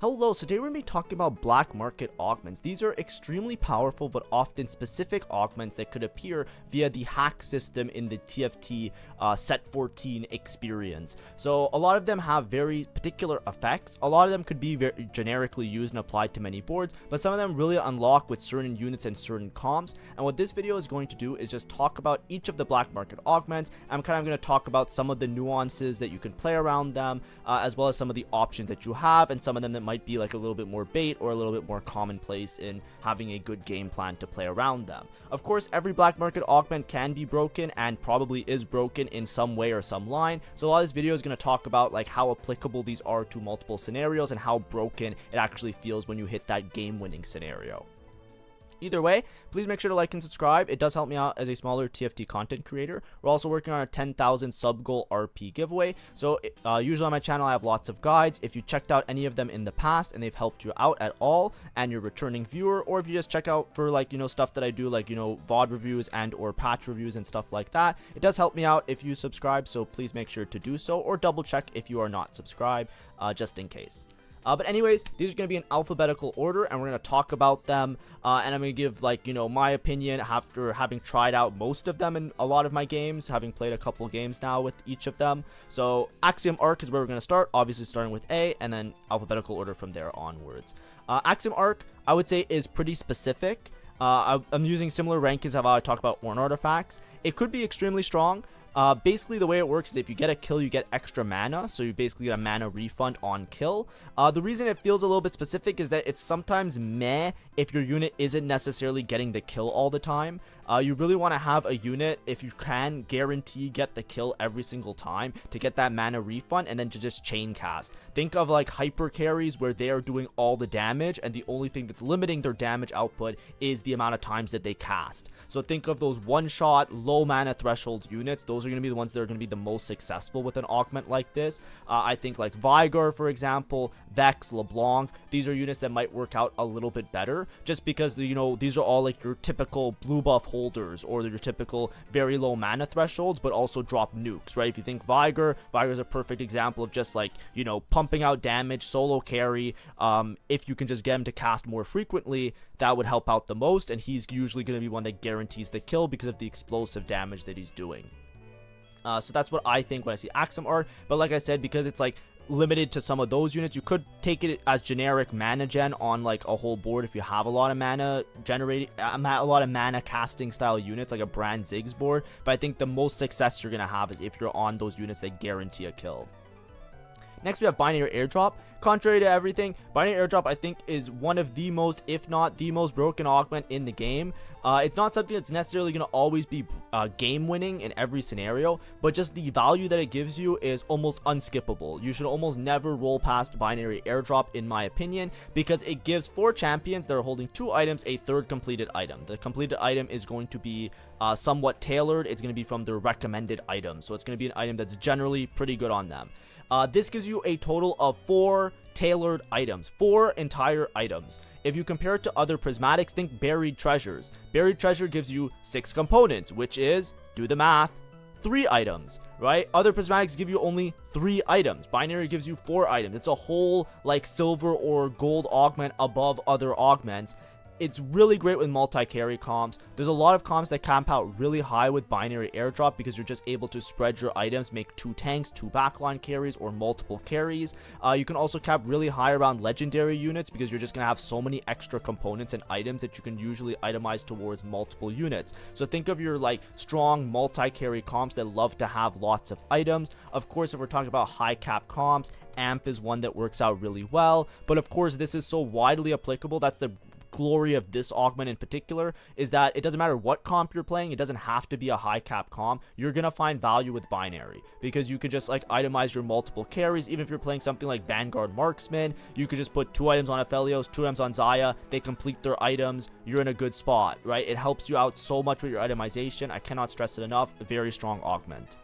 Hello, so today we're going to be talking about black market augments. These are extremely powerful but often specific augments that could appear via the hack system in the TFT set 14 experience. So a lot of them have very particular effects. A lot of them could be very generically used and applied to many boards, but some of them really unlock with certain units and certain comps. And what this video is going to do is just talk about each of the black market augments. I'm kind of going to talk about some of the nuances that you can play around them, as well as some of the options that you have, and some of them that might be like a little bit more bait or a little bit more commonplace in having a good game plan to play around them. Of course, every black market augment can be broken and probably is broken in some way or some line. So a lot of this video is going to talk about like how applicable these are to multiple scenarios and how broken it actually feels when you hit that game-winning scenario. Either way, please make sure to like and subscribe. It does help me out as a smaller TFT content creator. We're also working on a 10,000 sub goal RP giveaway. So usually on my channel, I have lots of guides. If you checked out any of them in the past and they've helped you out at all and you're a returning viewer, or if you just check out for like, stuff that I do, like, VOD reviews and or patch reviews and stuff like that, it does help me out if you subscribe. So please make sure to do so, or double check if you are not subscribed, just in case. But anyways, these are going to be in alphabetical order, and we're going to talk about them, and I'm going to give, like, my opinion after having tried out most of them in a lot of my games, having played a couple games now with each of them. So Axiom Arc is where we're going to start, obviously starting with A, and then alphabetical order from there onwards. Axiom Arc, I would say, is pretty specific. I'm using similar rankings of how I talk about Ornn artifacts. It could be extremely strong. Basically, the way it works is if you get a kill, you get extra mana, so you basically get a mana refund on kill. The reason it feels a little bit specific is that it's sometimes meh if your unit isn't necessarily getting the kill all the time. You really want to have a unit, if you can, guarantee get the kill every single time to get that mana refund and then to just chain cast. Think of like hyper carries where they are doing all the damage and the only thing that's limiting their damage output is the amount of times that they cast. So think of those one-shot, low mana threshold units. Those are going to be the ones that are going to be the most successful with an augment like this. I think like Vigor, for example, Vex, LeBlanc, these are units that might work out a little bit better just because, these are all like your typical blue buff holders or your typical very low mana thresholds, but also drop nukes, right? If you think Vigor is a perfect example of just like, pumping out damage, solo carry. If you can just get him to cast more frequently, that would help out the most, and he's usually going to be one that guarantees the kill because of the explosive damage that he's doing. So that's what I think when I see Axiom Arc, but like I said, because it's like limited to some of those units, you could take it as generic mana gen on like a whole board if you have a lot of mana generating, a lot of mana casting style units like a Brand Ziggs board. But I think the most success you're gonna have is if you're on those units that guarantee a kill. Next, we have Binary Airdrop. Contrary to everything, Binary Airdrop, I think, is one of the most, if not the most broken augment in the game. It's not something that's necessarily going to always be game-winning in every scenario, but just the value that it gives you is almost unskippable. You should almost never roll past Binary Airdrop, in my opinion, because it gives 4 champions that are holding 2 items a third completed item. The completed item is going to be somewhat tailored. It's going to be from their recommended item, so it's going to be an item that's generally pretty good on them. This gives you a total of 4 tailored items, 4 entire items. If you compare it to other prismatics, think Buried Treasures. Buried Treasure gives you 6 components, which is, do the math, 3 items, right? Other prismatics give you only 3 items. Binary gives you 4 items. It's a whole like silver or gold augment above other augments. It's really great with multi-carry comps. There's a lot of comps that camp out really high with Binary Airdrop because you're just able to spread your items, make 2 tanks, 2 backline carries, or multiple carries. You can also cap really high around legendary units because you're just going to have so many extra components and items that you can usually itemize towards multiple units. So think of your like strong multi-carry comps that love to have lots of items. Of course, if we're talking about high cap comps, Amp is one that works out really well. But of course, this is so widely applicable. That's the glory of this augment in particular, is that it doesn't matter what comp you're playing. It doesn't have to be a high cap comp. You're gonna find value with Binary because you could just like itemize your multiple carries. Even if you're playing something like Vanguard Marksman, you could just put 2 items on Aphelios, 2 items on Xayah. They complete their items. You're in a good spot, right? It helps you out so much with your itemization. I cannot stress it enough. A very strong augment.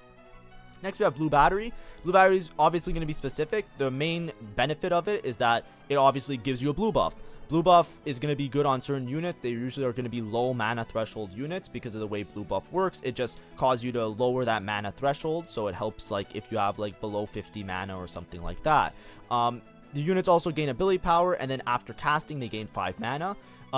Next, we have Blue Battery. Blue Battery is obviously going to be specific. The main benefit of it is that it obviously gives you a blue buff. Blue buff is going to be good on certain units. They usually are going to be low mana threshold units because of the way blue buff works. It just causes you to lower that mana threshold, so it helps like if you have like below 50 mana or something like that. The units also gain ability power, and then after casting, they gain 5 mana.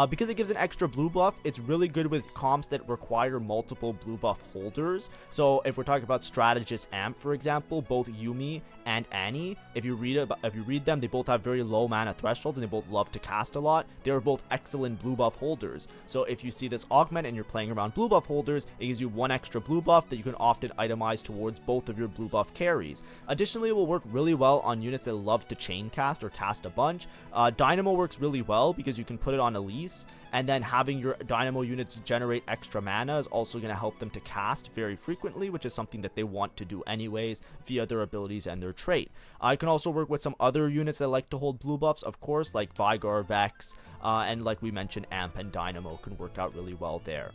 Because it gives an extra blue buff, it's really good with comps that require multiple blue buff holders. So if we're talking about Strategist Amp, for example, both Yumi and Annie, if you read them, they both have very low mana thresholds and they both love to cast a lot. They're both excellent blue buff holders. So if you see this augment and you're playing around blue buff holders, it gives you 1 extra blue buff that you can often itemize towards both of your blue buff carries. Additionally, it will work really well on units that love to chain cast or cast a bunch. Dynamo works really well because you can put it on Elise, and then having your Dynamo units generate extra mana is also going to help them to cast very frequently, which is something that they want to do anyways via their abilities and their trait. I can also work with some other units that like to hold blue buffs, of course, like Vigar, Vex, and like we mentioned, Amp and Dynamo can work out really well there.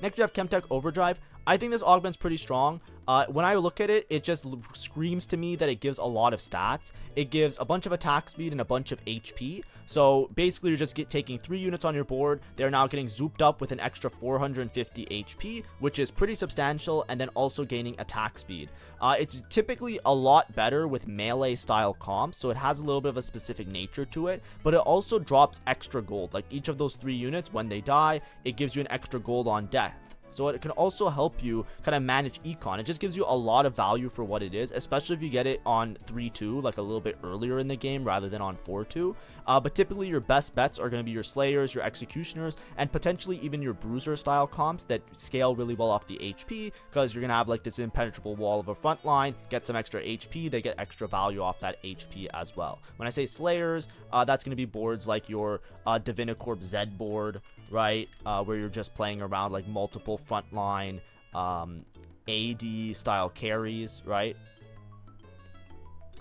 Next we have Chemtech Overdrive. I think this augment's pretty strong. When I look at it, it just screams to me that it gives a lot of stats. It gives a bunch of attack speed and a bunch of HP. So basically, you're just taking 3 units on your board. They're now getting zooped up with an extra 450 HP, which is pretty substantial, and then also gaining attack speed. It's typically a lot better with melee style comps, so it has a little bit of a specific nature to it, but it also drops extra gold. Like each of those 3 units, when they die, it gives you an extra gold on death. So it can also help you kind of manage econ. It just gives you a lot of value for what it is, especially if you get it on 3-2, like a little bit earlier in the game rather than on 4-2. But typically your best bets are going to be your Slayers, your Executioners, and potentially even your Bruiser style comps that scale really well off the HP, because you're going to have like this impenetrable wall of a front line, get some extra HP, they get extra value off that HP as well. When I say Slayers, that's going to be boards like your Divinicorp Z board, right, where you're just playing around like multiple frontline AD style carries, right,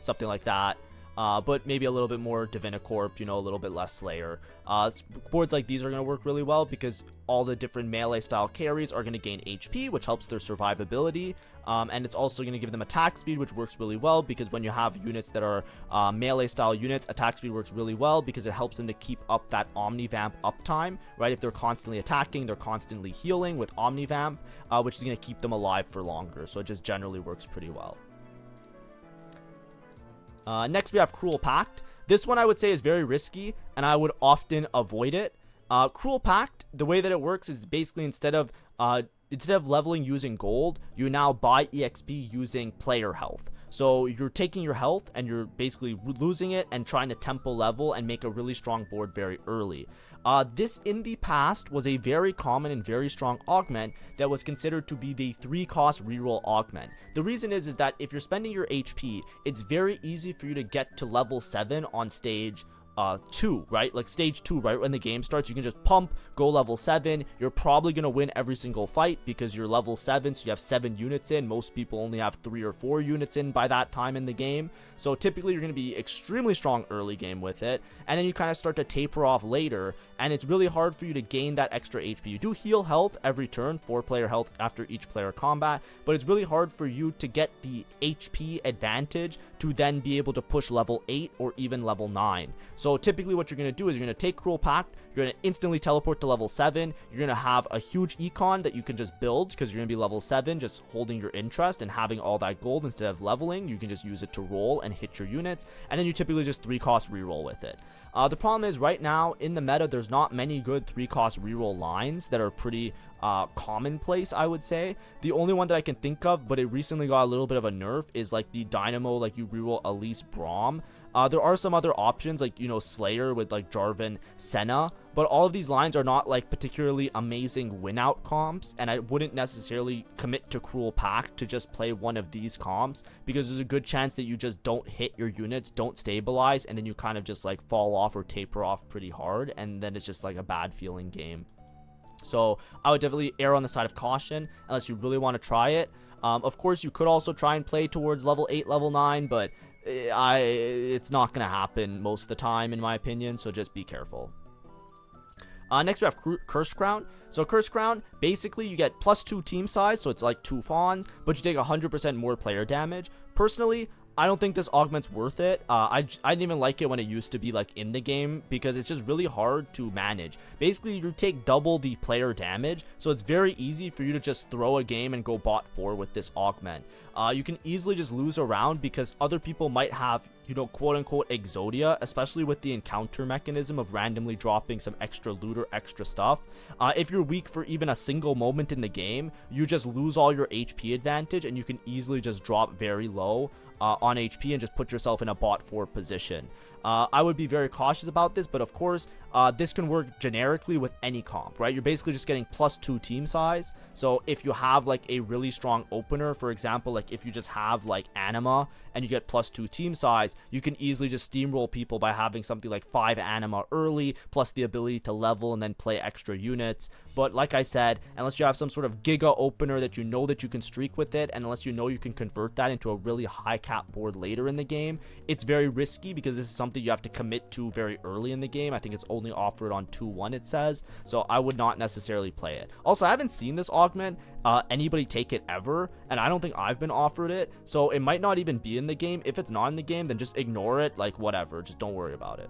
something like that. But maybe a little bit more Divinicorp, you know, a little bit less Slayer. Boards like these are going to work really well because all the different melee style carries are going to gain HP, which helps their survivability. And it's also going to give them attack speed, which works really well because when you have units that are melee style units, attack speed works really well because it helps them to keep up that Omnivamp uptime, right? If they're constantly attacking, they're constantly healing with Omnivamp, which is going to keep them alive for longer. So it just generally works pretty well. Next we have Cruel Pact. This one I would say is very risky and I would often avoid it. Cruel Pact, the way that it works is basically instead of leveling using gold, you now buy EXP using player health. So you're taking your health and you're basically losing it and trying to tempo level and make a really strong board very early. This in the past was a very common and very strong augment that was considered to be the 3-cost reroll augment. The reason is that if you're spending your HP, it's very easy for you to get to level 7 on stage 2, right? Like stage 2, right when the game starts, you can just pump, go level 7. You're probably gonna win every single fight because you're level 7, so you have 7 units in. Most people only have 3 or 4 units in by that time in the game. So typically you're gonna be extremely strong early game with it, and then you kind of start to taper off later, and it's really hard for you to gain that extra HP. You do heal health every turn, 4-player health after each player combat, but it's really hard for you to get the HP advantage to then be able to push level 8 or even level 9. So typically what you're going to do is you're going to take Cruel Pact, you're going to instantly teleport to level 7, you're going to have a huge econ that you can just build because you're going to be level 7, just holding your interest and having all that gold instead of leveling. You can just use it to roll and hit your units, and then you typically just 3-cost reroll with it. The problem is right now in the meta, there's not many good 3-cost reroll lines that are pretty commonplace, I would say. The only one that I can think of, but it recently got a little bit of a nerf, is like the Dynamo, like you reroll Elise Braum. There are some other options like, you know, Slayer with like Jarvan Senna, but all of these lines are not like particularly amazing win out comps, and I wouldn't necessarily commit to Cruel Pact to just play one of these comps because there's a good chance that you just don't hit your units, don't stabilize, and then you kind of just like fall off or taper off pretty hard, and then it's just like a bad feeling game. So I would definitely err on the side of caution unless you really want to try it. Of course, you could also try and play towards level 8, level 9, but it's not going to happen most of the time in my opinion, so just be careful. Next we have Cursed Crown. So Cursed Crown, basically you get +2 team size, so it's like 2 fawns, but you take 100% more player damage. Personally, I don't think this augment's worth it. I didn't even like it when it used to be like in the game because it's just really hard to manage. Basically, you take double the player damage, so it's very easy for you to just throw a game and go bot 4 with this augment. You can easily just lose a round because other people might have you know, quote unquote Exodia, especially with the encounter mechanism of randomly dropping some extra loot or extra stuff. If you're weak for even a single moment in the game, you just lose all your HP advantage and you can easily just drop very low on HP and just put yourself in a bot 4 position. I would be very cautious about this, but of course, this can work generically with any comp, right? You're basically just getting +2 team size. So if you have like a really strong opener, for example, like if you just have like Anima and you get +2 team size, you can easily just steamroll people by having something like 5 Anima early, plus the ability to level and then play extra units. But like I said, unless you have some sort of giga opener that you know that you can streak with it, and unless you know you can convert that into a really high cap board later in the game, it's very risky because this is something you have to commit to very early in the game. I think it's only offered on 2.1, it says, so I would not necessarily play it. Also, I haven't seen this augment anybody take it ever, and I don't think I've been offered it, so it might not even be in the game. If it's not in the game, then just ignore it, like whatever, just don't worry about it.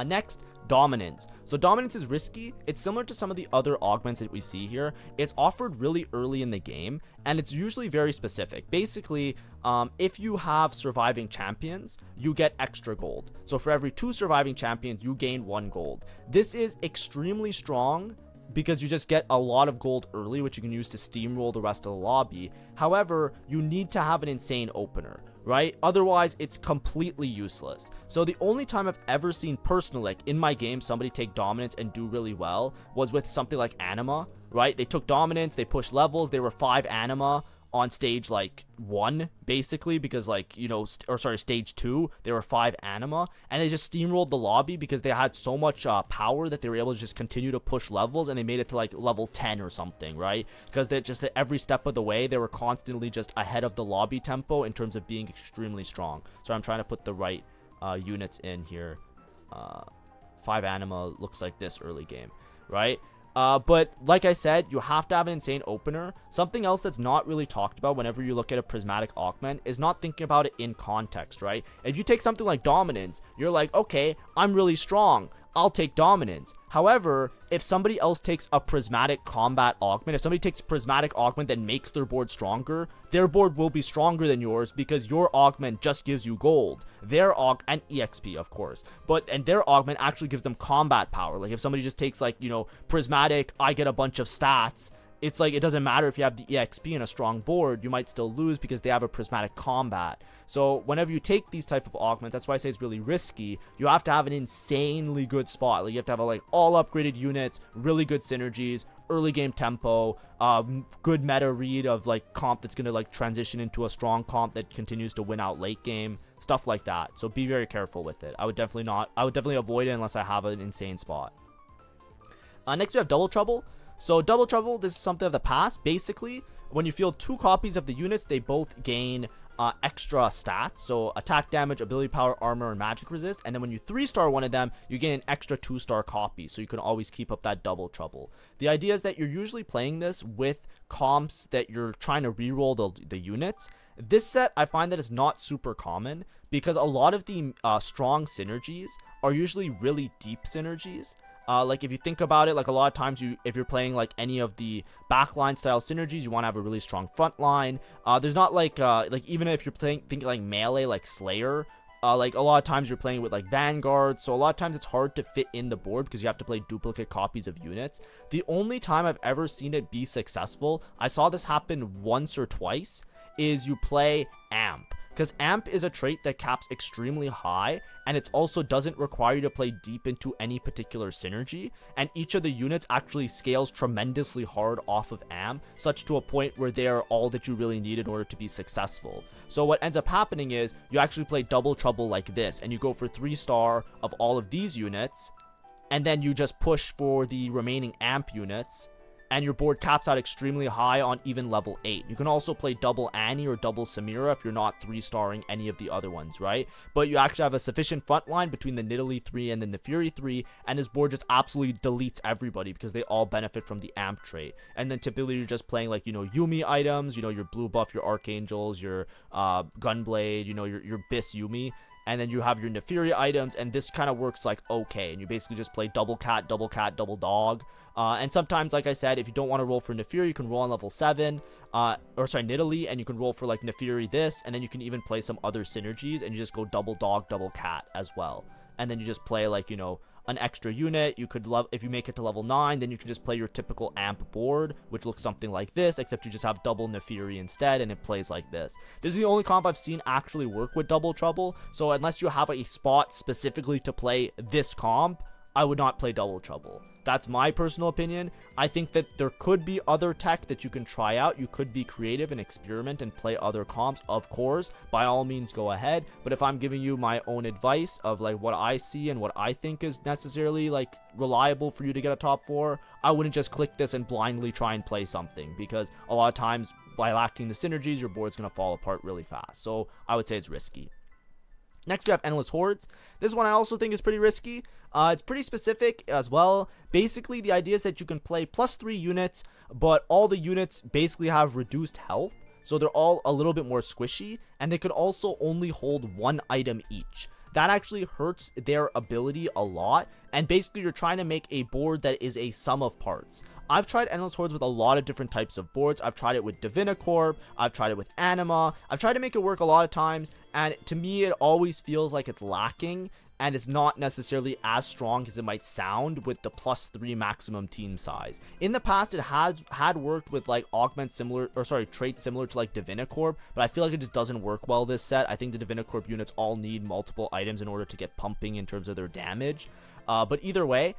Next, dominance. So dominance is risky. It's similar to some of the other augments that we see here. It's offered really early in the game, and it's usually very specific. Basically, if you have surviving champions, you get extra gold. So for every 2 surviving champions, you gain 1 gold. This is extremely strong because you just get a lot of gold early, which you can use to steamroll the rest of the lobby. However, you need to have an insane opener, right? Otherwise, it's completely useless. So the only time I've ever seen personally, like in my game, somebody take dominance and do really well was with something like Anima, right? They took dominance, they pushed levels, they were 5 Anima on stage like 1, basically, because like, you know, stage 2, they were 5 Anima, and they just steamrolled the lobby because they had so much power that they were able to just continue to push levels, and they made it to like level 10 or something, right? Because they just at every step of the way, they were constantly just ahead of the lobby tempo in terms of being extremely strong. So I'm trying to put the right units in here. 5 Anima looks like this early game, right? But like I said, you have to have an insane opener. Something else that's not really talked about whenever you look at a prismatic augment is not thinking about it in context, right? If you take something like dominance, you're like, okay, I'm really strong, I'll take dominance. However, if somebody else takes a prismatic combat augment, if somebody takes prismatic augment that makes their board stronger, their board will be stronger than yours because your augment just gives you gold. Their and EXP, of course, and their augment actually gives them combat power. Like if somebody just takes like, you know, prismatic, I get a bunch of stats, it's like it doesn't matter if you have the EXP and a strong board, you might still lose because they have a prismatic combat. So whenever you take these type of augments, that's why I say it's really risky. You have to have an insanely good spot. Like you have to have like all upgraded units, really good synergies, early game tempo, good meta read of like comp that's gonna like transition into a strong comp that continues to win out late game, stuff like that. So be very careful with it. I would definitely avoid it unless I have an insane spot. Next we have double trouble. So double trouble, this is something of the past. Basically, when you field 2 copies of the units, they both gain extra stats, so attack damage, ability power, armor, and magic resist. And then when you 3-star one of them, you gain an extra 2-star copy, so you can always keep up that double trouble. The idea is that you're usually playing this with comps that you're trying to reroll the units. This set, I find that it's not super common because a lot of the strong synergies are usually really deep synergies. Like if you think about it, like a lot of times if you're playing like any of the backline style synergies, you want to have a really strong front line. There's not like even if you're thinking like melee, like Slayer, like a lot of times you're playing with like Vanguard, so a lot of times it's hard to fit in the board because you have to play duplicate copies of units. The only time I've ever seen it be successful, I saw this happen once or twice, is you play Amp. Because Amp is a trait that caps extremely high, and it also doesn't require you to play deep into any particular synergy, and each of the units actually scales tremendously hard off of Amp, such to a point where they are all that you really need in order to be successful. So what ends up happening is, you actually play double trouble like this, and you go for 3-star of all of these units, and then you just push for the remaining Amp units, and your board caps out extremely high on even level 8. You can also play double Annie or double Samira if you're not 3-starring any of the other ones, right? But you actually have a sufficient front line between the Nidalee 3 and then the Fury 3, and this board just absolutely deletes everybody because they all benefit from the Amp trait. And then typically you're just playing like, you know, Yumi items, you know, your blue buff, your Archangels, your Gunblade, you know, your Bis Yumi. and then you have your Neferi items, and this kind of works like okay, and you basically just play double cat, double dog. And sometimes, like I said, if you don't want to roll for Neferi, you can roll on level 7, or sorry, Nidalee, and you can roll for like Neferi this, and then you can even play some other synergies, and you just go double dog, double cat as well. And then you just play like, you know, an extra unit. You could love, if you make it to level 9, then you can just play your typical amp board, which looks something like this, except you just have double Neferi instead, and it plays like this. This is the only comp I've seen actually work with double trouble, so unless you have a spot specifically to play this comp, I would not play double trouble. That's my personal opinion. I think that there could be other tech that you can try out. You could be creative and experiment and play other comps, of course. By all means, go ahead. But if I'm giving you my own advice of like what I see and what I think is necessarily like reliable for you to get a top 4, I wouldn't just click this and blindly try and play something, because a lot of times by lacking the synergies, your board's going to fall apart really fast. So I would say it's risky. Next, we have Endless Hordes. This one I also think is pretty risky. It's pretty specific as well. Basically, the idea is that you can play +3 units, but all the units basically have reduced health. So they're all a little bit more squishy, and they could also only hold 1 item each. That actually hurts their ability a lot, and basically you're trying to make a board that is a sum of parts. I've tried Endless Hordes with a lot of different types of boards. I've tried it with Divinicorp, I've tried it with Anima, I've tried to make it work a lot of times, and to me it always feels like it's lacking, and it's not necessarily as strong as it might sound with the +3 maximum team size. In the past, it had worked with like augments similar, or sorry, traits similar to like Divinicorp, but I feel like it just doesn't work well this set. I think the Divinicorp units all need multiple items in order to get pumping in terms of their damage. But either way,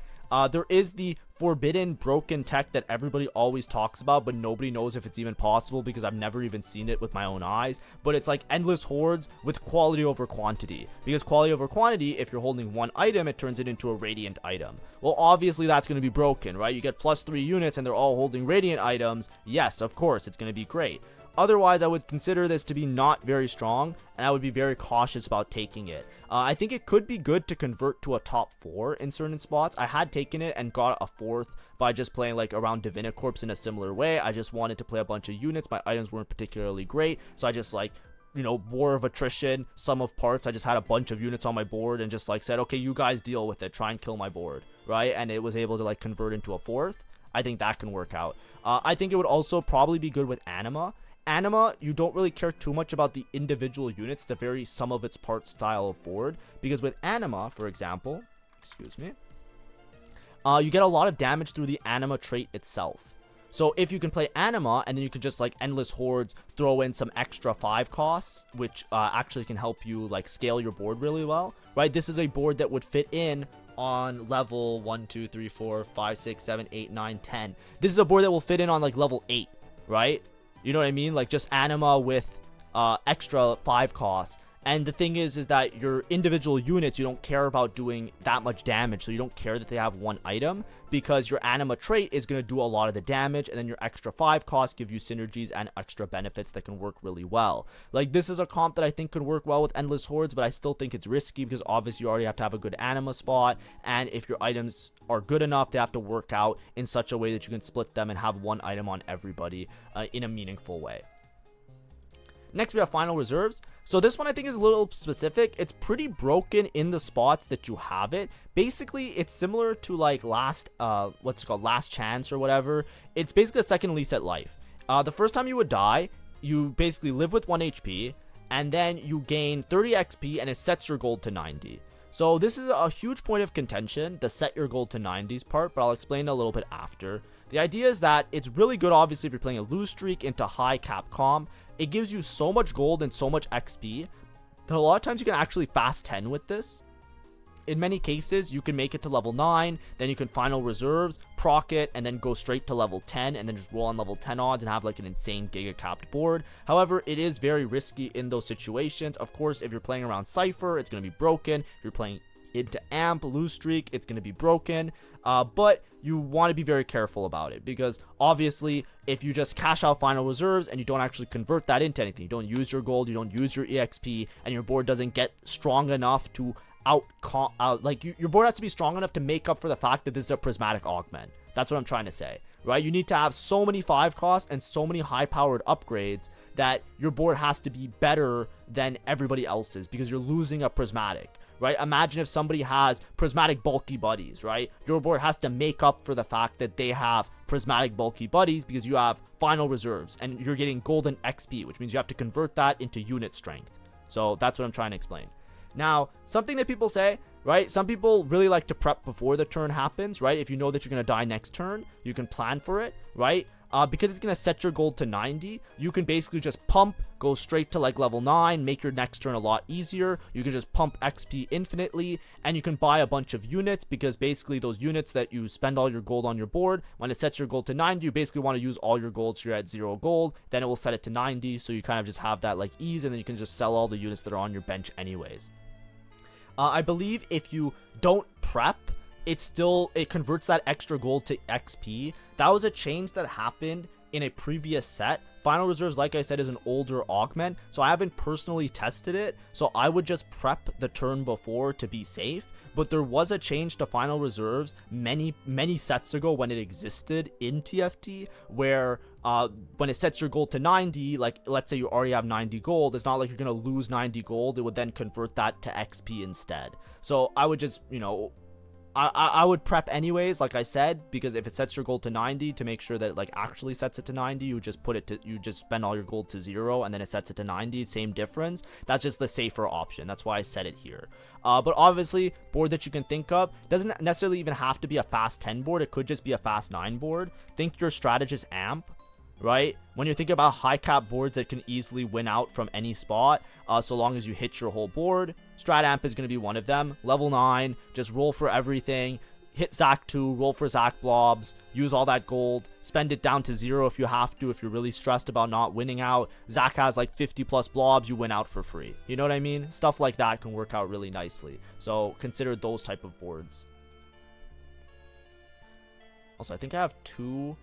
there is the forbidden broken tech that everybody always talks about, but nobody knows if it's even possible because I've never even seen it with my own eyes. But it's like Endless Hordes with quality over quantity, because quality over quantity, if you're holding 1 item, it turns it into a radiant item. Well, obviously that's going to be broken, right? You get +3 units and they're all holding radiant items. Yes, of course, it's going to be great. Otherwise, I would consider this to be not very strong, and I would be very cautious about taking it. I think it could be good to convert to a top 4 in certain spots. I had taken it and got a 4th by just playing like around Divinicorps in a similar way. I just wanted to play a bunch of units. My items weren't particularly great, so I just like, you know, war of attrition, sum of parts. I just had a bunch of units on my board and just like said, okay, you guys deal with it, try and kill my board, right? And it was able to like convert into a 4th. I think that can work out. I think it would also probably be good with Anima. Anima, you don't really care too much about the individual units. It's a very sum of its parts style of board, because with Anima, for example, excuse me, you get a lot of damage through the Anima trait itself. So if you can play Anima, and then you can just like Endless Hordes, throw in some extra 5 costs, which actually can help you like scale your board really well, right? This is a board that would fit in on level 1, 2, 3, 4, 5, 6, 7, 8, 9, 10. This is a board that will fit in on like level 8, right? You know what I mean? Like just Anima with extra 5 costs. And the thing is that your individual units, you don't care about doing that much damage. So you don't care that they have 1 item, because your Anima trait is going to do a lot of the damage. And then your extra 5 costs give you synergies and extra benefits that can work really well. Like this is a comp that I think could work well with Endless Hordes, but I still think it's risky because obviously you already have to have a good Anima spot. And if your items are good enough, they have to work out in such a way that you can split them and have 1 item on everybody in a meaningful way. Next, we have Final Reserves. So this one I think is a little specific. It's pretty broken in the spots that you have it. Basically, it's similar to like last chance or whatever. It's basically a second lease at life. The first time you would die, you basically live with 1 HP, and then you gain 30 XP, and it sets your gold to 90. So this is a huge point of contention, the set your gold to 90s part, but I'll explain a little bit after. The idea is that it's really good, obviously, if you're playing a lose streak into high cap com. It gives you so much gold and so much XP that a lot of times you can actually fast 10 with this. In many cases, you can make it to level 9, then you can Final Reserves, proc it, and then go straight to level 10, and then just roll on level 10 odds and have like an insane giga capped board. However, it is very risky in those situations. Of course, if you're playing around Cypher, it's going to be broken. If you're playing into Amp, lose streak, it's going to be broken. But you want to be very careful about it, because obviously if you just cash out Final Reserves and you don't actually convert that into anything, you don't use your gold, you don't use your EXP, and your board doesn't get strong enough to your board has to be strong enough to make up for the fact that this is a prismatic augment. That's what I'm trying to say, right? You need to have so many 5 costs and so many high-powered upgrades that your board has to be better than everybody else's because you're losing a prismatic, right? Imagine if somebody has prismatic bulky buddies, right? Your board has to make up for the fact that they have prismatic bulky buddies because you have final reserves and you're getting golden XP, which means you have to convert that into unit strength. So that's what I'm trying to explain. Now, something that people say, right? Some people really like to prep before the turn happens, right? If you know that you're going to die next turn, you can plan for it, right? Because it's going to set your gold to 90, you can basically just pump, go straight to like level 9, make your next turn a lot easier. You can just pump XP infinitely, and you can buy a bunch of units because basically those units that you spend all your gold on your board, when it sets your gold to 90, you basically want to use all your gold so you're at 0 gold. Then it will set it to 90, so you kind of just have that like ease, and then you can just sell all the units that are on your bench anyways. I believe if you don't prep, it converts that extra gold to XP. That was a change that happened in a previous set. Final Reserves, like I said, is an older augment, so I haven't personally tested it, so I would just prep the turn before to be safe. But there was a change to Final Reserves many sets ago when it existed in TFT, where when it sets your gold to 90, like let's say you already have 90 gold, it's not like you're going to lose 90 gold. It would then convert that to XP instead. So I would just, you know, I would prep anyways, like I said, because if it sets your gold to 90, to make sure that it like actually sets it to 90, you just spend all your gold to 0 and then it sets it to 90, same difference. That's just the safer option. That's why I said it here. But obviously, board that you can think of doesn't necessarily even have to be a fast 10 board. It could just be a fast 9 board. Think your strategist amp, right? When you're thinking about high cap boards that can easily win out from any spot, so long as you hit your whole board, Strat Amp is going to be one of them. Level 9, just roll for everything, hit Zac 2, roll for Zac blobs, use all that gold, spend it down to 0 if you have to, if you're really stressed about not winning out. Zac has like 50 plus blobs, you win out for free. You know what I mean? Stuff like that can work out really nicely. So consider those type of boards. Also, I think I have 2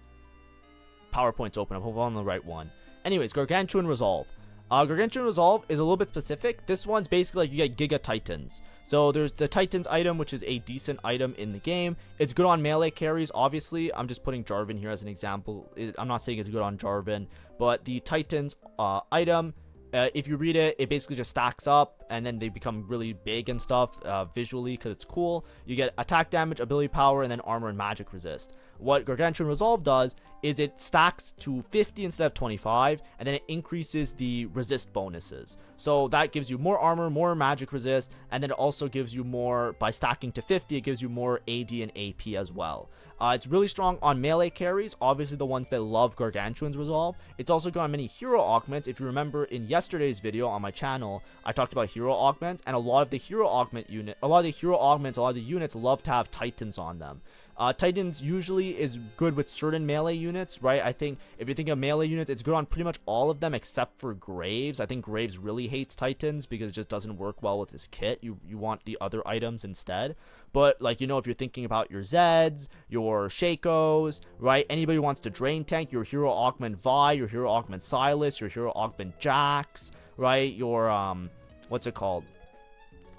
PowerPoints open. I'm hoping on the right one. Anyways, Gargantuan Resolve. Gargantuan Resolve is a little bit specific. This one's basically like you get Giga Titans. So there's the Titans item, which is a decent item in the game. It's good on melee carries, obviously. I'm just putting Jarvan here as an example. I'm not saying it's good on Jarvan, but the Titans item, if you read it, it basically just stacks up and then they become really big and stuff visually because it's cool. You get attack damage, ability power, and then armor and magic resist. What Gargantuan Resolve does is it stacks to 50 instead of 25, and then it increases the resist bonuses. So that gives you more armor, more magic resist, and then it also gives you more, by stacking to 50, it gives you more AD and AP as well. It's really strong on melee carries, obviously the ones that love Gargantuan's Resolve. It's also good on many hero augments. If you remember in yesterday's video on my channel, I talked about hero augments, and a lot of the hero augments, a lot of the units love to have Titans on them. Titans usually is good with certain melee units, right? I think if you think of melee units, it's good on pretty much all of them except for Graves. I think Graves really hates Titans because it just doesn't work well with his kit. You want the other items instead. But like, you know, if you're thinking about your Zeds, your Shakos, right? Anybody who wants to drain tank, your hero augment Vi, your hero augment Silas, your hero augment Jax, right? Your what's it called?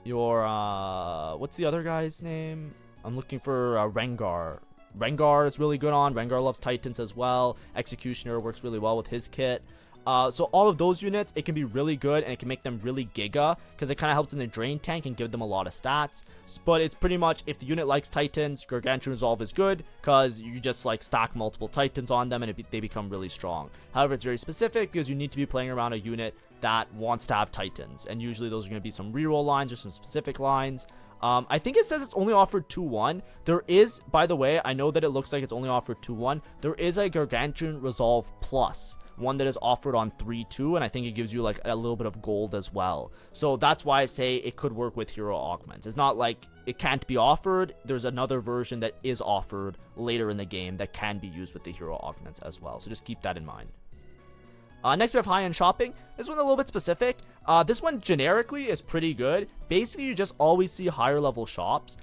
Your what's the other guy's name? I'm looking for Rengar. Rengar is really good on. Rengar loves Titans as well. Executioner works really well with his kit. So all of those units, it can be really good and it can make them really giga because it kind of helps in the drain tank and give them a lot of stats. But it's pretty much, if the unit likes Titans, Gargantuan Resolve is good because you just like stack multiple Titans on them and they become really strong. However, it's very specific because you need to be playing around a unit that wants to have Titans, and usually those are going to be some reroll lines or some specific lines. I think it says it's only offered 2-1. There is, by the way, I know that it looks like it's only offered 2-1. There is a Gargantuan Resolve Plus, one that is offered on 3-2, and I think it gives you like a little bit of gold as well. So that's why I say it could work with hero augments. It's not like it can't be offered. There's another version that is offered later in the game that can be used with the hero augments as well. So just keep that in mind. Next we have high-end shopping. This one a little bit specific. This one generically is pretty good. Basically, you just always see higher level shops.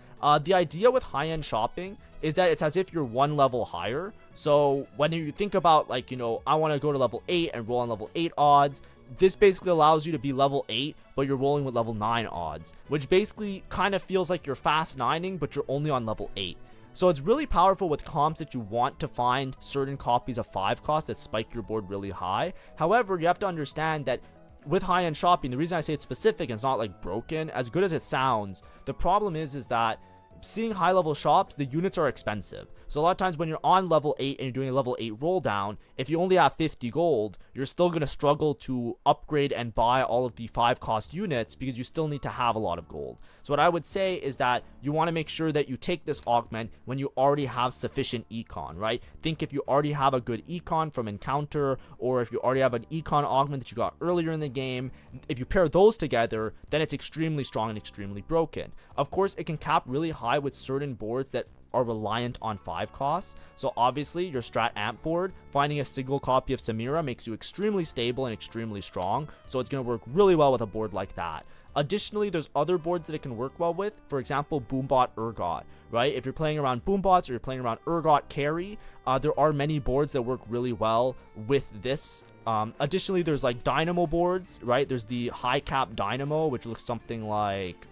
The idea with high-end shopping is that it's as if you're one level higher. So when you think about, like, you know, I want to go to level 8 and roll on level 8 odds, this basically allows you to be level 8, but you're rolling with level 9 odds, which basically kind of feels like you're fast 9ing, but you're only on level 8. So it's really powerful with comps that you want to find certain copies of 5 cost that spike your board really high. However, you have to understand that with high-end shopping, the reason I say it's specific and it's not like broken, as good as it sounds, the problem is that seeing high-level shops, the units are expensive. So a lot of times when you're on level 8 and you're doing a level 8 roll down, if you only have 50 gold, you're still going to struggle to upgrade and buy all of the 5 cost units because you still need to have a lot of gold. So what I would say is that you want to make sure that you take this augment when you already have sufficient econ, right? Think if you already have a good econ from encounter, or if you already have an econ augment that you got earlier in the game, if you pair those together, then it's extremely strong and extremely broken. Of course, it can cap really high with certain boards that are reliant on 5 costs. So obviously your strat amp board, finding a single copy of Samira makes you extremely stable and extremely strong, so it's going to work really well with a board like that. Additionally, there's other boards that it can work well with. For example, Boombot Urgot, right? If you're playing around Boombots or you're playing around Urgot carry, there are many boards that work really well with this. Additionally, there's like Dynamo boards, right? There's the high cap Dynamo, which looks something like,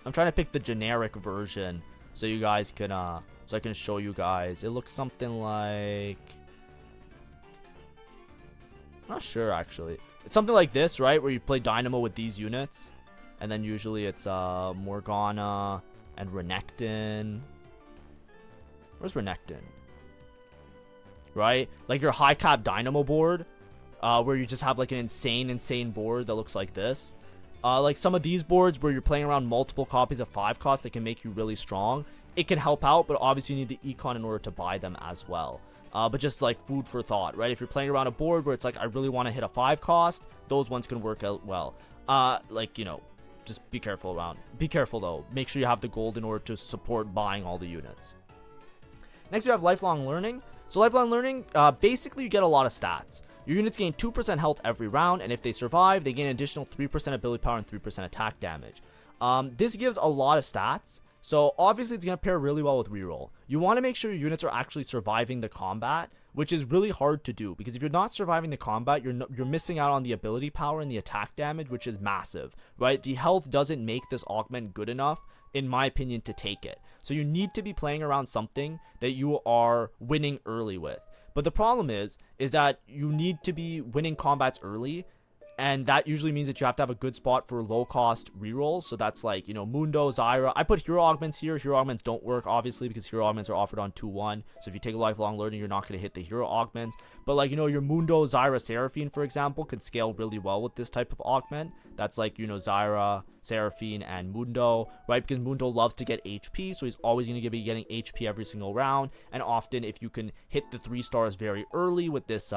I'm trying to pick the generic version so you guys can so I can show you guys. It looks something like, I'm not sure actually. It's something like this, right? Where you play Dynamo with these units, and then usually it's Morgana and Renekton. Where's Renekton? Right? Like your high cap Dynamo board, where you just have like an insane board that looks like this. Like some of these boards where you're playing around multiple copies of 5 cost that can make you really strong, it can help out, but obviously you need the econ in order to buy them as well. But just like food for thought, right? If you're playing around a board where it's like, I really want to hit a 5 cost, those ones can work out well. Like, you know, just be careful around. Be careful though. Make sure you have the gold in order to support buying all the units. Next we have lifelong learning. So lifelong learning, basically you get a lot of stats. Your units gain 2% health every round, and if they survive, they gain an additional 3% ability power and 3% attack damage. This gives a lot of stats, so obviously it's going to pair really well with reroll. You want to make sure your units are actually surviving the combat, which is really hard to do, because if you're not surviving the combat, you're missing out on the ability power and the attack damage, which is massive, right? The health doesn't make this augment good enough, in my opinion, to take it. So you need to be playing around something that you are winning early with. But the problem is that you need to be winning combats early, and that usually means that you have to have a good spot for low cost rerolls. So that's like, you know, Mundo, Zyra. I put hero augments here. Hero augments don't work obviously because hero augments are offered on 2-1. So if you take a lifelong learning, you're not going to hit the hero augments. But like, you know, your Mundo, Zyra, Seraphine, for example, could scale really well with this type of augment. That's like, you know, Zyra, Seraphine, and Mundo, right? Because Mundo loves to get HP, so he's always going to be getting HP every single round. And often if you can hit the 3 stars very early with this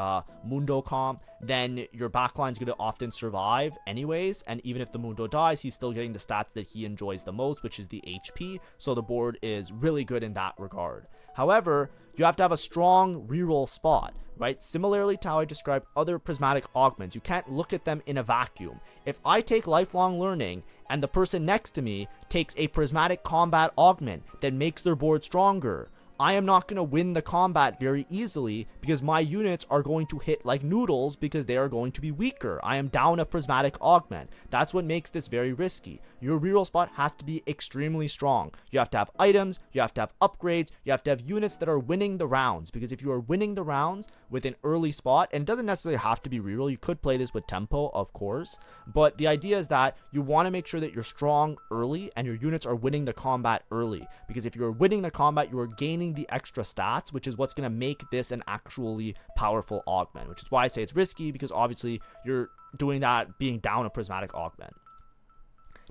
Mundo comp, then your backline's going to often survive anyways. And even if the Mundo dies, he's still getting the stats that he enjoys the most, which is the HP. So the board is really good in that regard. However, you have to have a strong reroll spot, right? Similarly to how I described other prismatic augments, you can't look at them in a vacuum. If I take lifelong learning and the person next to me takes a prismatic combat augment that makes their board stronger, I am not going to win the combat very easily because my units are going to hit like noodles because they are going to be weaker. I am down a prismatic augment. That's what makes this very risky. Your reroll spot has to be extremely strong. You have to have items, you have to have upgrades, you have to have units that are winning the rounds, because if you are winning the rounds with an early spot, and it doesn't necessarily have to be reroll, you could play this with tempo, of course, but the idea is that you want to make sure that you're strong early and your units are winning the combat early, because if you're winning the combat, you are gaining the extra stats, which is what's going to make this an actually powerful augment, which is why I say it's risky, because obviously you're doing that being down a prismatic augment.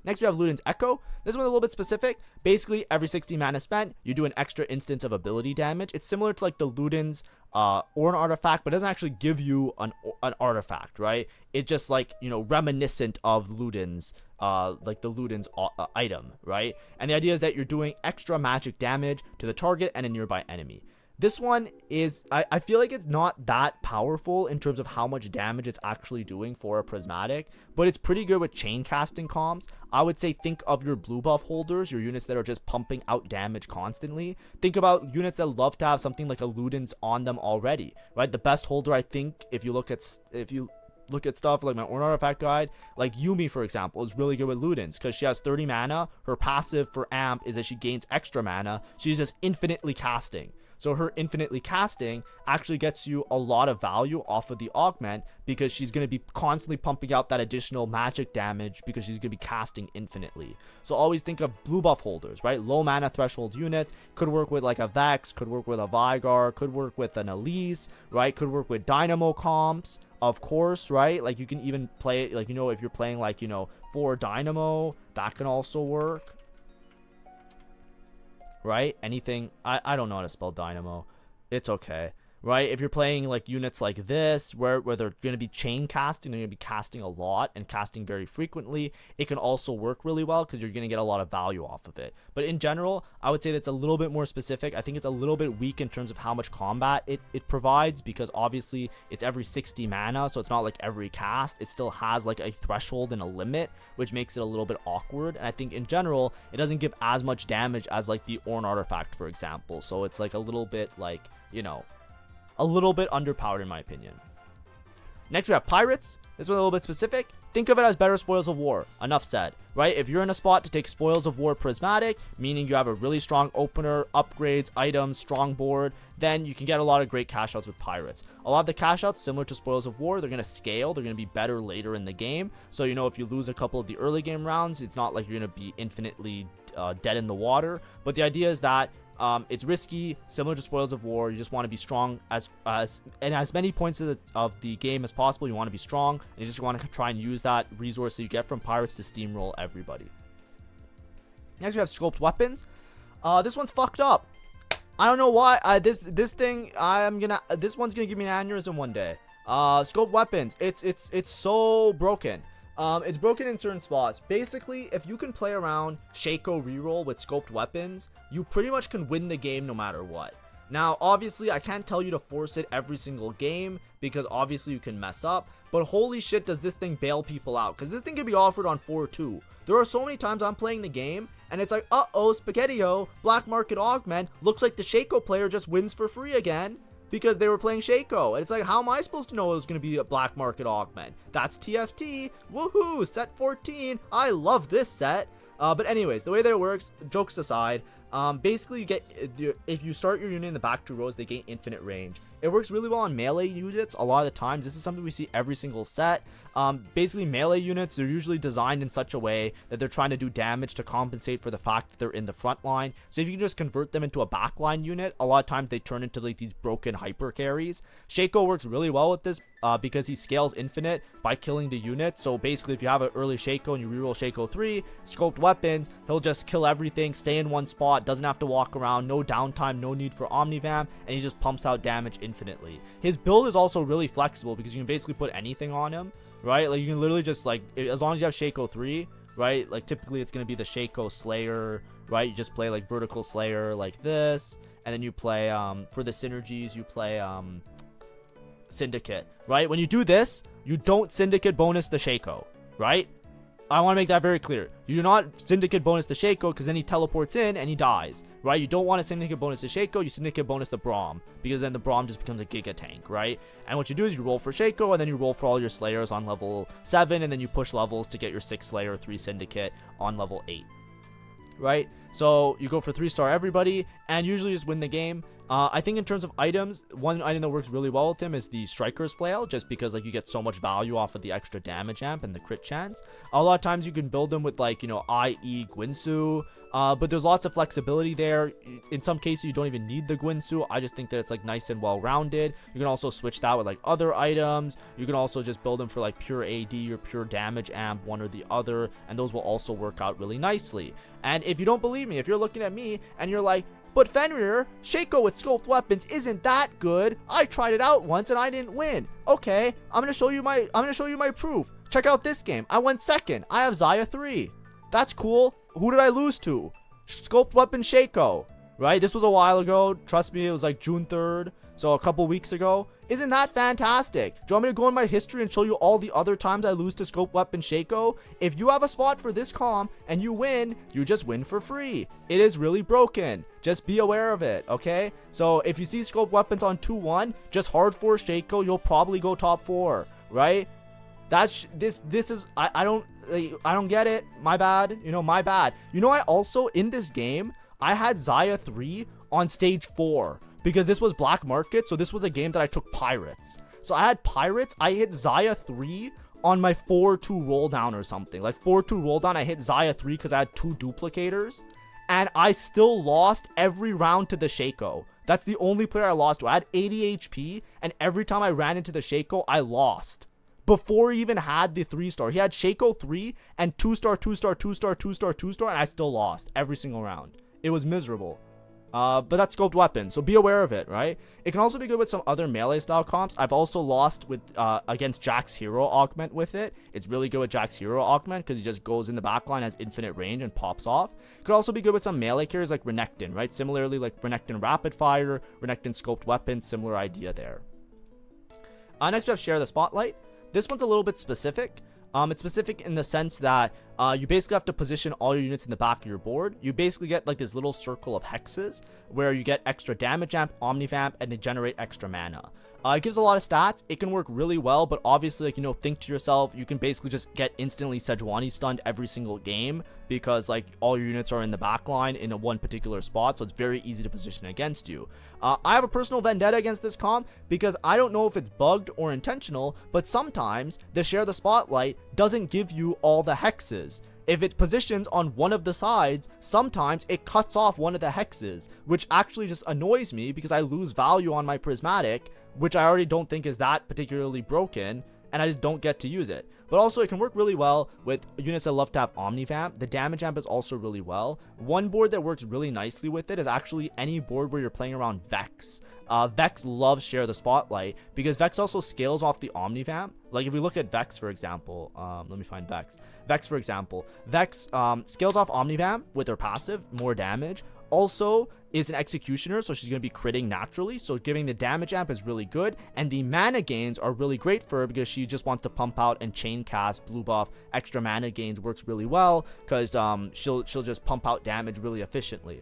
Next, we have Ludens Echo. This one's a little bit specific. Basically, every 60 mana spent, you do an extra instance of ability damage. It's similar to like the Ludens or an artifact, but it doesn't actually give you an artifact, right? It's just like, you know, reminiscent of Ludens, like the Ludens item, right? And the idea is that you're doing extra magic damage to the target and a nearby enemy. This one is, I feel like it's not that powerful in terms of how much damage it's actually doing for a prismatic, but it's pretty good with chain casting comps. I would say think of your blue buff holders, your units that are just pumping out damage constantly. Think about units that love to have something like a Ludens on them already, right? The best holder, I think, if you look at, if you look at stuff like my Orn Artifact guide, like Yuumi, for example, is really good with Ludens because she has 30 mana. Her passive for Amp is that she gains extra mana. She's just infinitely casting. So her infinitely casting actually gets you a lot of value off of the augment because she's going to be constantly pumping out that additional magic damage because she's going to be casting infinitely. So always think of blue buff holders, right? Low mana threshold units could work with like a Vex, could work with a Vigar, could work with an Elise, right? Could work with Dynamo comps, of course, right? Like you can even play, like, you know, if you're playing like, you know, for Dynamo, that can also work. Right? Anything. I don't know how to spell dynamo. It's okay. Right? If you're playing like units like this, where they're going to be chain casting, they're going to be casting a lot and casting very frequently, it can also work really well because you're going to get a lot of value off of it. But in general, I would say that's a little bit more specific. I think it's a little bit weak in terms of how much combat it provides, because obviously it's every 60 mana, so it's not like every cast. It still has like a threshold and a limit, which makes it a little bit awkward. And I think in general, it doesn't give as much damage as like the Orn Artifact, for example. So it's like a little bit like, you know, a little bit underpowered in my opinion. Next we have Pirates. This one's a little bit specific. Think of it as better spoils of war. Enough said, right? If you're in a spot to take spoils of war prismatic, meaning you have a really strong opener, upgrades, items, strong board, then you can get a lot of great cash outs with Pirates. A lot of the cash outs, similar to spoils of war, they're going to scale. They're going to be better later in the game. So, you know, if you lose a couple of the early game rounds, it's not like you're going to be infinitely dead in the water. But the idea is that it's risky, similar to spoils of war. You just want to be strong as many points of the game as possible. You want to be strong, and you just want to try and use that resource that you get from Pirates to steamroll everybody. Next we have scoped weapons. This one's fucked up. I don't know why. This one's gonna give me an aneurysm one day. Scoped weapons. It's so broken. It's broken in certain spots. Basically, if you can play around Shaco reroll with scoped weapons, you pretty much can win the game no matter what. Now, obviously, I can't tell you to force it every single game because obviously you can mess up, but holy shit does this thing bail people out, because this thing can be offered on 4-2. There are so many times I'm playing the game and it's like, uh-oh, Spaghetti-O, black market augment, looks like the Shaco player just wins for free again, because they were playing Shaco. And it's like, how am I supposed to know it was going to be a black market augment? That's TFT. Woohoo, set 14. I love this set. But anyways, the way that it works, jokes aside, basically you get, if you start your unit in the back 2 rows, they gain infinite range. It works really well on melee units a lot of the times. This is something we see every single set. Basically melee units, they're usually designed in such a way that they're trying to do damage to compensate for the fact that they're in the front line. So if you can just convert them into a backline unit, a lot of times they turn into like these broken hyper carries. Shaco works really well with this because he scales infinite by killing the unit. So basically if you have an early Shaco and you reroll Shaco 3, scoped weapons, he'll just kill everything, stay in one spot, doesn't have to walk around, no downtime, no need for Omnivam, and he just pumps out damage infinitely. His build is also really flexible because you can basically put anything on him, right? Like you can literally just like, as long as you have Shaco 3, right? Like typically it's going to be the Shaco Slayer, right? You just play like Vertical Slayer like this, and then you play for the synergies you play Syndicate, right? When you do this, you don't Syndicate bonus the Shaco, right? I want to make that very clear. You do not Syndicate bonus the Shaco because then he teleports in and he dies, right? You don't want to Syndicate bonus the Shaco, you Syndicate bonus the Braum because then the Braum just becomes a Giga Tank, right? And what you do is you roll for Shaco and then you roll for all your Slayers on level 7 and then you push levels to get your 6 Slayer, 3 Syndicate on level 8, right? So you go for 3-star everybody and usually just win the game. I think in terms of items, one item that works really well with him is the Striker's Flail, just because like you get so much value off of the extra damage amp and the crit chance. A lot of times you can build them with like, you know, IE Gwinsu, but there's lots of flexibility there. In some cases you don't even need the Gwinsu. I just think that it's like nice and well rounded. You can also switch that with like other items. You can also just build them for like pure AD or pure damage amp, one or the other, and those will also work out really nicely. And if you don't believe me, if you're looking at me and you're like, but Fenrir, Shaco with scoped weapons isn't that good. I tried it out once and I didn't win. Okay, I'm gonna show you my proof. Check out this game. I went second. I have Xayah 3. That's cool. Who did I lose to? Scoped weapon Shaco, right? This was a while ago. Trust me, it was like June 3rd. So a couple weeks ago. Isn't that fantastic? Do you want me to go in my history and show you all the other times I lose to Scope Weapon Shaco? If you have a spot for this comp and you win, you just win for free. It is really broken. Just be aware of it, okay? So if you see Scope Weapons on 2-1, just hard force Shaco, you'll probably go top 4, right? This is I don't get it. My bad. My bad. I also in this game I had Xayah 3 on stage 4 because this was black market, so this was a game that I took pirates. So I had pirates. I hit Xayah 3 on my 4-2 roll down or something. Like 4-2 roll down, I hit Xayah 3 because I had 2 duplicators. And I still lost every round to the Shaco. That's the only player I lost to. I had 80 HP, and every time I ran into the Shaco, I lost. Before he even had the 3-star. He had Shaco 3 and 2-star, 2-star, 2-star, 2-star, 2-star, and I still lost every single round. It was miserable. But that's scoped weapon, so be aware of it, right? It can also be good with some other melee style comps. I've also lost with against Jack's hero augment with it. It's really good with Jack's hero augment because he just goes in the backline, has infinite range, and pops off. Could also be good with some melee carries like Renekton, right? Similarly, like Renekton rapid fire, Renekton scoped weapon, similar idea there. Next we have share the spotlight. This one's a little bit specific. It's specific in the sense that you basically have to position all your units in the back of your board. You basically get like this little circle of hexes where you get extra damage amp, omnivamp, and they generate extra mana. It gives a lot of stats. It can work really well, but obviously, like, think to yourself, you can basically just get instantly Sejuani stunned every single game because like all your units are in the back line in a one particular spot, so it's very easy to position against you. I have a personal vendetta against this comp because I don't know if it's bugged or intentional, but sometimes the share the spotlight doesn't give you all the hexes. If it positions on one of the sides, sometimes it cuts off one of the hexes, which actually just annoys me because I lose value on my prismatic, which I already don't think is that particularly broken, and I just don't get to use it. But also it can work really well with units that love to have omnivamp. The damage amp is also really well. One board that works really nicely with it is actually any board where you're playing around Vex. Vex loves share the spotlight because Vex also scales off the omnivamp. Like if we look at Vex, for example, let me find Vex. Vex, for example, Vex scales off omnivamp with her passive, more damage. Also is an executioner, so she's going to be critting naturally, so giving the damage amp is really good, and the mana gains are really great for her because she just wants to pump out and chain cast blue buff. Extra mana gains works really well because she'll just pump out damage really efficiently.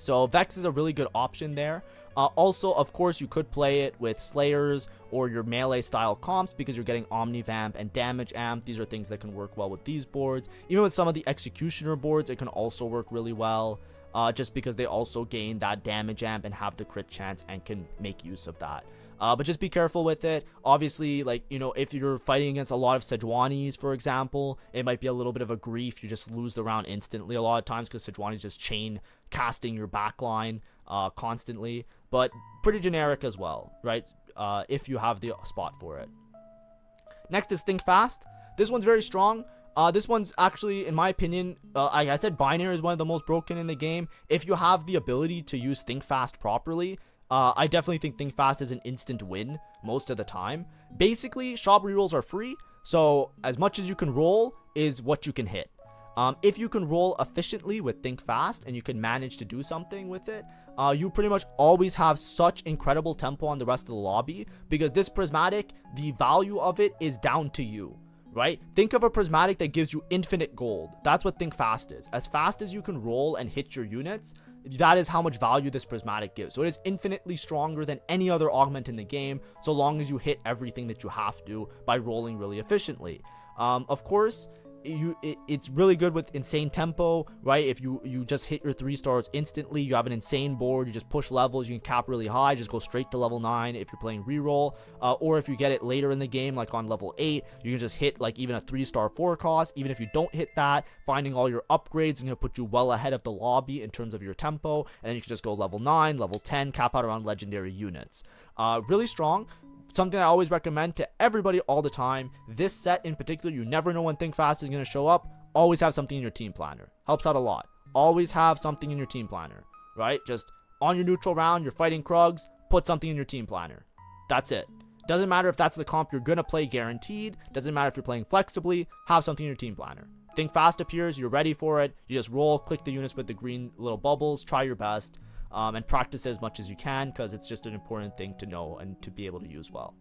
So Vex is a really good option there. Also, of course, you could play it with Slayers or your melee style comps because you're getting Omnivamp and Damage Amp. These are things that can work well with these boards. Even with some of the Executioner boards, it can also work really well. Just because they also gain that damage amp and have the crit chance and can make use of that. But just be careful with it. Obviously, like, if you're fighting against a lot of Sejuanis, for example, it might be a little bit of a grief. You just lose the round instantly a lot of times because Sejuani's just chain casting your backline constantly. But pretty generic as well, right? If you have the spot for it. Next is Think Fast. This one's very strong. This one's actually, in my opinion, like I said, binary is one of the most broken in the game. If you have the ability to use Think Fast properly, I definitely think Think Fast is an instant win most of the time. Basically, shop rerolls are free, so as much as you can roll is what you can hit. If you can roll efficiently with Think Fast and you can manage to do something with it, you pretty much always have such incredible tempo on the rest of the lobby because this prismatic, the value of it is down to you. Right? Think of a prismatic that gives you infinite gold. That's what Think Fast is. As fast as you can roll and hit your units, that is how much value this prismatic gives. So it is infinitely stronger than any other augment in the game, so long as you hit everything that you have to by rolling really efficiently. Of course, it's really good with insane tempo, right? If you just hit your 3 stars instantly, you have an insane board, you just push levels, you can cap really high, just go straight to level 9 if you're playing reroll, or if you get it later in the game, like on level 8, you can just hit like even a 3-star 4 cost. Even if you don't hit that, finding all your upgrades is going to put you well ahead of the lobby in terms of your tempo, and then you can just go level 9, level 10, cap out around legendary units. Really strong. Something I always recommend to everybody all the time. This set in particular, you never know when Think Fast is going to show up. Always have something in your team planner. Helps out a lot. Always have something in your team planner, right? Just on your neutral round, you're fighting Krugs, put something in your team planner. That's it. Doesn't matter if that's the comp you're going to play guaranteed. Doesn't matter if you're playing flexibly. Have something in your team planner. Think Fast appears, you're ready for it. You just roll, click the units with the green little bubbles, try your best. And practice as much as you can because it's just an important thing to know and to be able to use well.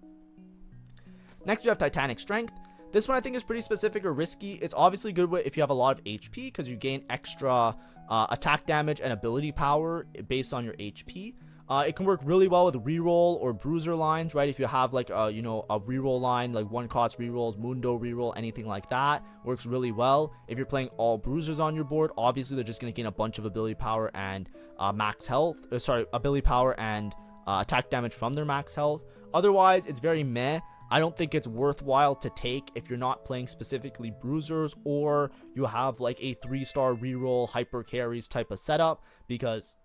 Next we have Titanic Strength. This one I think is pretty specific or risky. It's obviously good if you have a lot of HP because you gain extra attack damage and ability power based on your HP. It can work really well with reroll or bruiser lines, right? If you have like a, a reroll line, like 1-cost rerolls, Mundo reroll, anything like that, works really well. If you're playing all bruisers on your board, obviously they're just going to gain a bunch of ability power and max health. Ability power and attack damage from their max health. Otherwise, it's very meh. I don't think it's worthwhile to take if you're not playing specifically bruisers or you have like a 3-star reroll hyper carries type of setup, because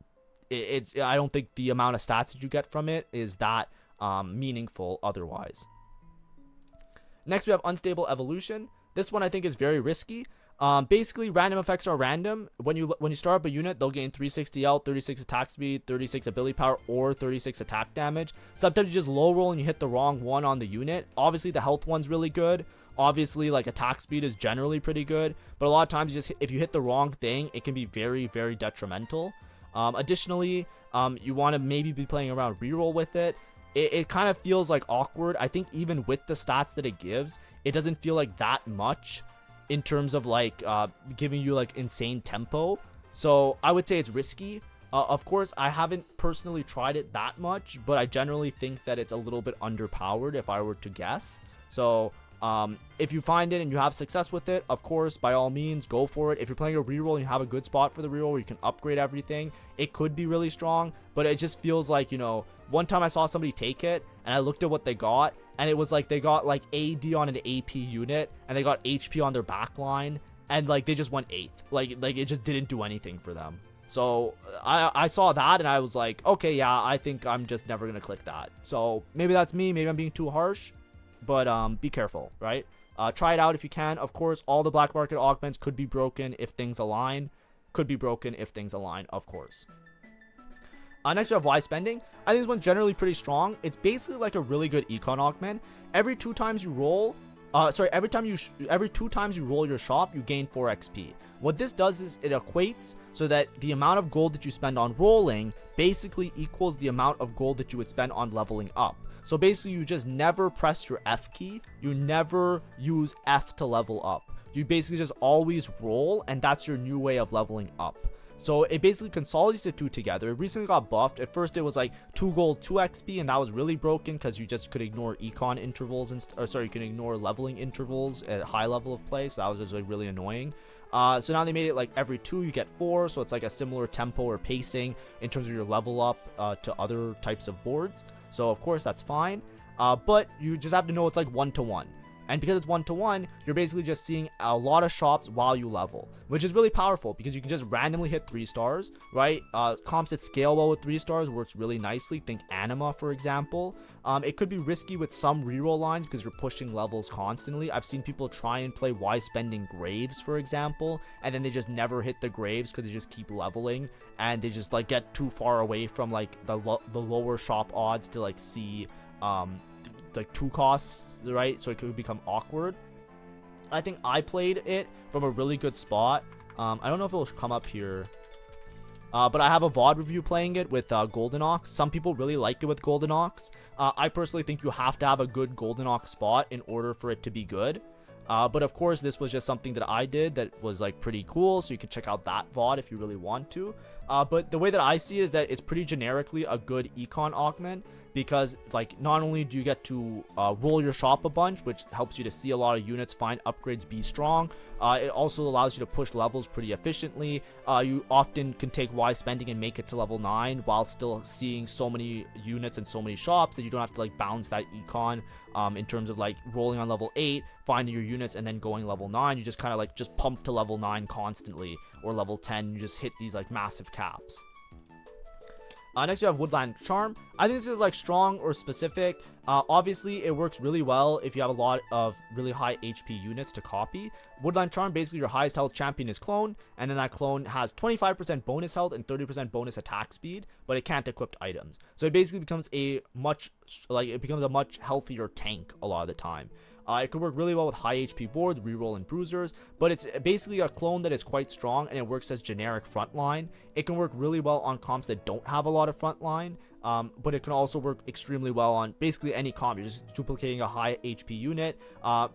I don't think the amount of stats that you get from it is that meaningful otherwise. Next, we have Unstable Evolution. This one I think is very risky. Basically, random effects are random. When you start up a unit, they'll gain 360 health, 36 attack speed, 36 ability power, or 36 attack damage. Sometimes you just low roll and you hit the wrong one on the unit. Obviously, the health one's really good. Obviously, like, attack speed is generally pretty good. But a lot of times, if you hit the wrong thing, it can be very, very detrimental. Additionally, you want to maybe be playing around reroll with it. It kind of feels like awkward. I think even with the stats that it gives, it doesn't feel like that much in terms of like giving you like insane tempo. So I would say it's risky. Of course, I haven't personally tried it that much, but I generally think that it's a little bit underpowered if I were to guess. So if you find it and you have success with it, of course, by all means, go for it. If you're playing a reroll and you have a good spot for the reroll where you can upgrade everything, it could be really strong. But it just feels like, one time I saw somebody take it and I looked at what they got, and it was like they got like AD on an AP unit and they got HP on their backline, and like they just went 8th. Like it just didn't do anything for them. So I saw that and I was like, okay, yeah, I think I'm just never gonna click that. So maybe that's me, maybe I'm being too harsh, but be careful, right? Try it out if you can. Of course, all the black market augments could be broken if things align. Of course. Next we have Wise Spending. I think this one's generally pretty strong. It's basically like a really good econ augment. Every 2 times you roll, every 2 times you roll your shop, you gain 4 XP. What this does is it equates so that the amount of gold that you spend on rolling basically equals the amount of gold that you would spend on leveling up. So basically, you just never press your F key. You never use F to level up. You basically just always roll, and that's your new way of leveling up. So it basically consolidates the two together. It recently got buffed. At first, it was like 2 gold, 2 XP, and that was really broken because you just could ignore econ intervals you can ignore leveling intervals at high level of play. So that was just like really annoying. So now they made it like every 2 you get 4, so it's like a similar tempo or pacing in terms of your level up to other types of boards. So of course that's fine, but you just have to know it's like 1-to-1. And because it's 1-to-1, you're basically just seeing a lot of shops while you level, which is really powerful because you can just randomly hit 3 stars, right? Comps that scale well with 3 stars works really nicely. Think Anima, for example. It could be risky with some reroll lines because you're pushing levels constantly. I've seen people try and play Wise Spending Graves, for example, and then they just never hit the Graves because they just keep leveling and they just like get too far away from like the lower shop odds to like see like 2 costs, right? So it could become awkward. I think I played it from a really good spot. I don't know if it'll come up here, but I have a VOD review playing it with Golden Ox. Some people really like it with Golden Ox. I personally think you have to have a good Golden Ox spot in order for it to be good. But of course, this was just something that I did that was like pretty cool, so you can check out that VOD if you really want to. But the way that I see it is that it's pretty generically a good econ augment, because like not only do you get to roll your shop a bunch, which helps you to see a lot of units, find upgrades, be strong, it also allows you to push levels pretty efficiently. You often can take Wise Spending and make it to level 9 while still seeing so many units and so many shops that you don't have to like balance that econ in terms of like rolling on level 8, finding your units, and then going level 9. You just kind of like just pump to level 9 constantly, or level 10. You just hit these like massive caps. Next we have Woodland Charm. I think this is like strong or specific. Obviously it works really well if you have a lot of really high HP units to copy. Woodland Charm, basically your highest health champion is clone, and then that clone has 25% bonus health and 30% bonus attack speed, but it can't equip items. So it basically becomes a much healthier tank a lot of the time. It could work really well with high HP boards, reroll, and bruisers, but it's basically a clone that is quite strong, and it works as generic frontline. It can work really well on comps that don't have a lot of frontline, but it can also work extremely well on basically any comp. You're just duplicating a high HP unit.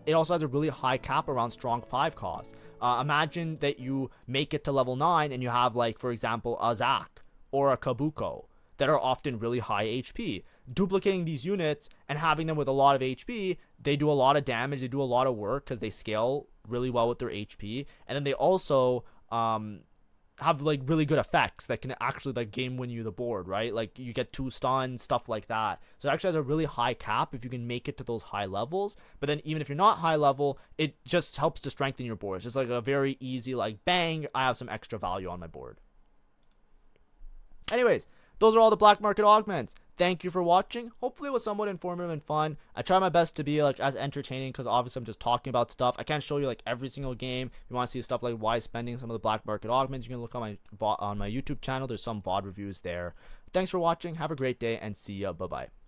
It also has a really high cap around strong 5 cost. Imagine that you make it to level 9 and you have, like, for example, a Zac or a Kabuko. that are often really high HP. Duplicating these units and having them with a lot of HP, they do a lot of damage, they do a lot of work because they scale really well with their HP, and then they also have like really good effects that can actually like game win you the board, right? Like you get 2 stuns, stuff like that. So it actually has a really high cap if you can make it to those high levels. But then even if you're not high level, it just helps to strengthen your board. It's just like a very easy like bang, I have some extra value on my board. Anyways, those are all the black market augments. Thank you for watching. Hopefully it was somewhat informative and fun. I try my best to be like as entertaining because obviously I'm just talking about stuff. I can't show you like every single game. If you want to see stuff like why spending some of the black market augments, you can look on my YouTube channel. There's some VOD reviews there. Thanks for watching. Have a great day and see ya. Bye bye.